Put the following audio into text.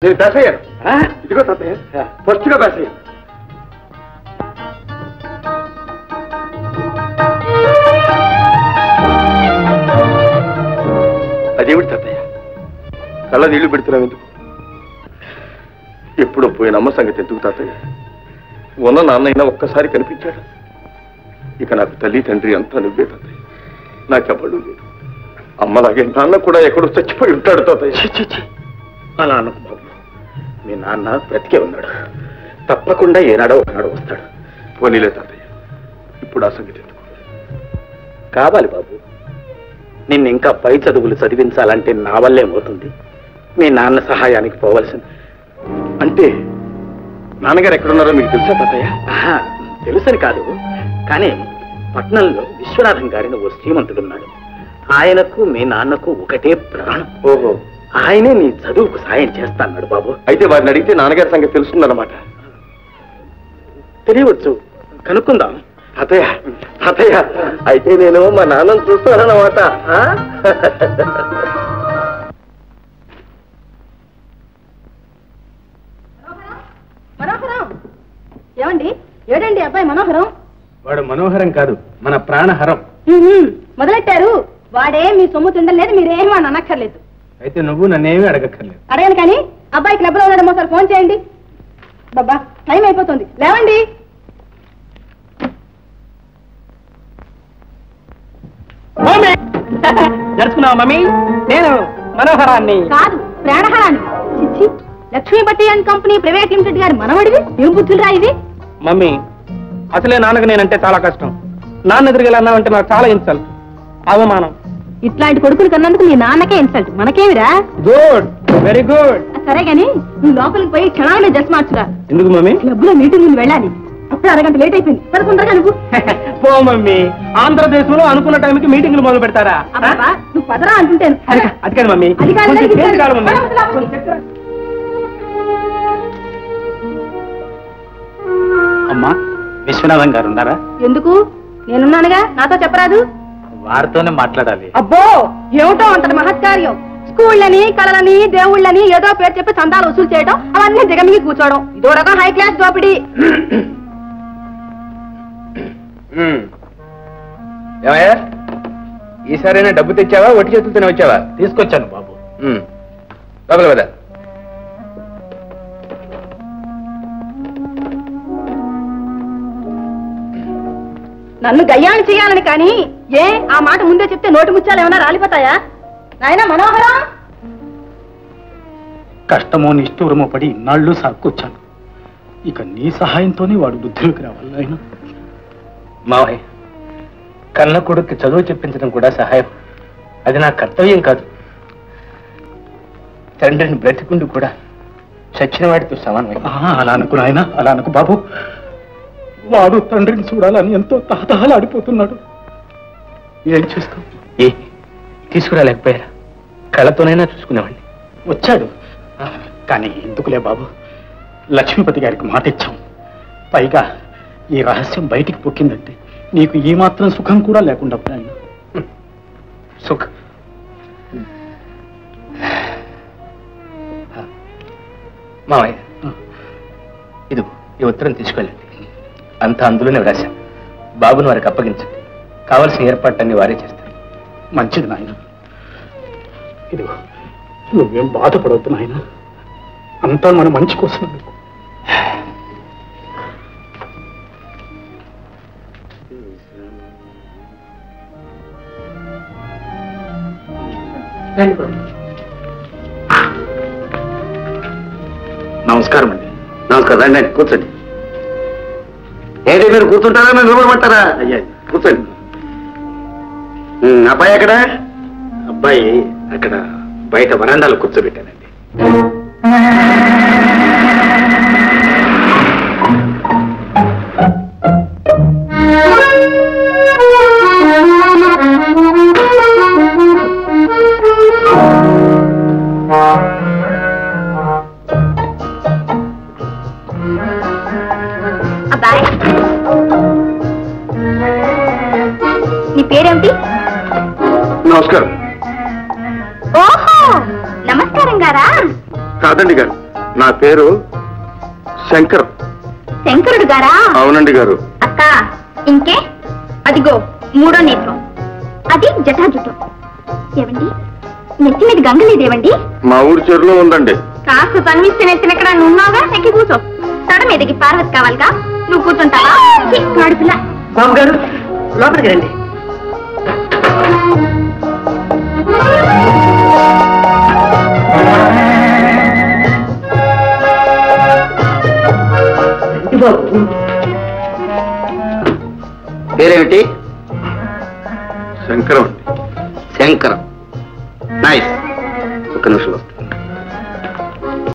నేను పాస్ అయ్యాను. ఇదిగో తాతయ్య, ఫస్ట్ గా పాస్ అయ్యాను. అదేమిటి తాతయ్య, కళ్ళ నీళ్లు పెడుతున్నావు ఎందుకు? ఎప్పుడో పోయిన అమ్మ సంగతి ఎందుకు తాతయ్య? ఉన్న నాన్నైనా ఒక్కసారి కనిపించాడు. ఇక నాకు తల్లి తండ్రి అంతా నువ్వే తాతయ్య. నాకెవ్వడు లేదు. అమ్మలాగే నాన్న కూడా ఎక్కడో చచ్చిపోయి ఉంటాడు తాతయ్య. అలా అనకు బాబు, మీ నాన్న బ్రతికే ఉన్నాడు. తప్పకుండా ఏనాడో ఒకనాడు వస్తాడు. పోనీలే తాతయ్య, ఇప్పుడు ఆ సంగతి ఎందుకు? కావాలి బాబు, నిన్ను ఇంకా పై చదువులు చదివించాలంటే నా వల్లే అవుతుంది. మీ నాన్న సహాయానికి పోవలసింది. అంటే నాన్నగారు ఎక్కడున్నారో మీకు తెలుసా తాతయ్య? తెలుసని కాదు, కానీ పట్నంలో విశ్వనాథం గారిని ఓ శ్రీమంతుడున్నాడు. ఆయనకు మీ నాన్నకు ఒకటే ప్రాణం. ఓహో, ఆయనే నీ చదువుకు సాయం చేస్తాన్నాడు బాబు. అయితే వారిని అడిగితే నాన్నగారి సంగతి తెలుస్తుందన్నమాట. తెలియవచ్చు, కనుక్కుందాం. తాతయ్య తాతయ్య, అయితే నేను మా నాన్నను చూస్తానన్నమాట. మనోహరం ఏమండి? ఏడండి అబ్బాయి మనోహరం? వాడు మనోహరం కాదు, మన ప్రాణహరం. మొదలెట్టారు. వాడే మీ సొమ్ము తిండలేదు, మీరేమీ అని అనక్కర్లేదు. అయితే నువ్వు నన్నేమీ అడగక్కర్లేదు. అడగను కానీ అబ్బాయి క్లబ్ లో ఉన్నాడేమో సార్, ఫోన్ చేయండి. బాబా టైం అయిపోతుంది, లేవండి. జరుచుకున్నావా మమ్మీ? నేను మనోహరాన్ని కాదు, ప్రాణహరాన్ని. చిచ్చి, Lakshmipathi and company private limited గారి మనవడివి. ఏం బుద్ధులురా ఇది? మమ్మీ, అసలే నాన్నకు నేనంటే చాలా కష్టం. నాన్న ఎదురుగలన్నావంటే నాకు చాలా ఇన్సల్ట్, అవమానం. ఇట్లాంటి కొడుకులు కన్నందుకు నీ నాన్నకే ఇన్సల్ట్, మనకేమిరా? Good, very good. సరే గాని నువ్వు లోపలికి పోయి క్షణాలనే డ్రెస్ మార్చురా. ఎందుకు మమ్మీ? క్లబ్ లో మీటింగ్ ముందు వెళ్ళాలి. అప్పుడు అరగంట లేట్ అయిపోయింది. పదకొండగా నువ్వు పో మమ్మీ, ఆంధ్రదేశంలో అనుకున్న టైంకి మీటింగ్లు మొదలు పెడతారా? నువ్వు పదరా అంటుంటాను. అది కాదు మమ్మీ, అమ్మా. విశ్వనాథం గారు ఉన్నారా? ఎందుకు? నేనున్నానుగా, నాతో చెప్పరాదు? వారితోనే మాట్లాడాలి. అబ్బో, ఏమిటో అంతటి మహత్కార్యం. స్కూళ్ళని, కళలని, దేవుళ్ళని ఏదో పేరు చెప్పి చందాలు వసూలు చేయడం, అవన్నీ దిగమిగి కూర్చోవడం, ఇదో రకం హై క్లాస్ దోపిడీ. ఏమయ్యా, ఈసారైనా డబ్బు తెచ్చావా, ఒట్టి చేతులతోనే వచ్చావా? తీసుకొచ్చాను బాబు. లోపల కదా. నన్ను గయ్యాన్ని చేయాలని కానీ ఏ ఆ మాట ముందే చెప్తే నోటి ముత్యాలు ఏమైనా రాలిపోతాయా? నాయనా మనోహరం, కష్టమో నిష్ఠూరమో పడి ఇన్నాళ్ళు సాక్కొచ్చాను. ఇక నీ సహాయంతోనే వాడు బుద్ధిలోకి రావాలి. ఆయన మావయ్య, కన్న కొడుక్కి చదువు చెప్పించడం కూడా సహాయం. అది నా కర్తవ్యం కాదు. తండ్రిని బ్రతికుండు కూడా చచ్చిన వాడితో సమానమే. అలా అనుకు నాయన, అలా అనుకు బాబు. వాడు తండ్రిని చూడాలని ఎంతో తహతహలాడిపోతున్నాడు. ఏం చేస్తాం? తీసుకురాలేకపోయారా? కళ్ళతోనైనా చూసుకునేవాడిని. వచ్చాడు, కానీ ఎందుకులే బాబు. లక్ష్మీపతి గారికి మాట ఇచ్చాం. పైగా ఈ రహస్యం బయటికి పొక్కిందంటే నీకు ఈ మాత్రం సుఖం కూడా లేకుండా పోయాను. సుఖం? మావయ్య, ఇది ఈ ఉత్తరం తీసుకెళ్ళండి. అంతా అందులోనే వ్రాశాం. బాబుని వారికి అప్పగించండి. కావలసిన ఏర్పాట్లన్నీ వారే చేస్తారు. మంచిది నాయన. ఇదిగో, నువ్వేం బాధపడవద్దు నాయన. అంతా మన మంచి కోసం. నమస్కారం అండి. నమస్కారం. రండి, కూర్చోండి. ఏంటి మీరు కూర్చుంటారా, మీరు నిలబడమంటారా? అయ్యా కూర్చోండి. అబ్బాయి ఎక్కడ? అబ్బాయి అక్కడ బయట వరండాలో కూర్చోబెట్టానండి. నీ పేరేమిటి? నమస్కారం. ఓహో, నమస్కారం గారా? కాదండి గారు, నా పేరు శంకర్. శంకరుడు గారా? అవునండి గారు. అక్క ఇంకే అదిగో 3వ నేత్రం, అది జటాజుటం. ఏవండి నెత్తి మీద గంగ లేదేవండి? మా ఊరి చెరువులో ఉందండి. కాస్త తన్విస్తే నెత్తినెక్కడ నున్నావుగా, ఎక్కి కూర్చో. తడ మీదకి పార్వతి కావాలిగా, నువ్వు కూర్చుంటావా? పిల్ల బాబు గారు లోపలికి రండి. పేరేమిటి? శంకరం. శంకరం. నైస్. ఒక నిమిషం.